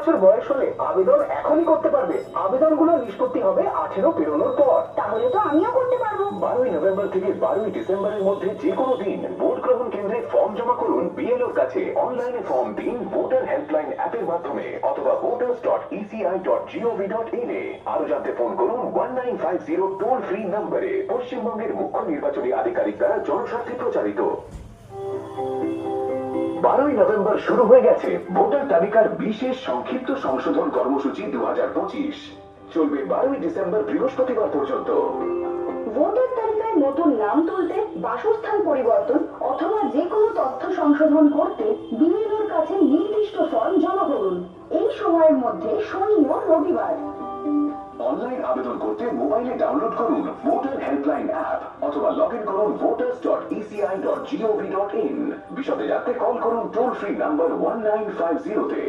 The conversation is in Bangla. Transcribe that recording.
বছর বয়স হলে আবেদন এখনই করতে পারবে। আবেদনগুলো নিষ্পত্তি হবে 18 পেরোনোর পর। তাহলে তো আমিও করতে পারবো। 12ই নভেম্বর থেকে 12ই ডিসেম্বরের মধ্যে যে কোনো দিন ভোট গ্রহণ কেন্দ্রে ফর্ম জমা করুন বিএলওর কাছে। অনলাইনে ফর্ম দিন ভোটার হেল্পলাইন অ্যাপের মাধ্যমে অথবা voters.eci.gov.in এ। আরো জানতে ফোন করুন 1950 টোল ফ্রি নম্বরে। পশ্চিমবঙ্গের মুখ্য নির্বাচনী আধিকারিক দ্বারা জনস্বার্থে প্রচারিত। 12ই নভেম্বর শুরু হয়ে গেছে ভোটার তালিকার বিশেষ সংক্ষিপ্ত সংশোধন কর্মসূচি 2025। চলবে 12ই ডিসেম্বর বৃহস্পতিবার পর্যন্ত। ভোটার তালিকায় নতুন নাম তুলতে, বাসস্থান পরিবর্তন অথবা যে কোনো তথ্য সংশোধন করতে বিএলওর কাছে নির্দিষ্ট ফর্ম জমা করুন এই সময়ের মধ্যে শনি ও রবিবার। অনলাইন আবেদন করতে মোবাইলে ডাউনলোড করুন ভোটার হেল্পলাইন অ্যাপ অথবা লগ ইন করুন voters.eci.gov.in। বিশদে জানতে কল করুন টোল ফ্রি নাম্বার 1950 তে।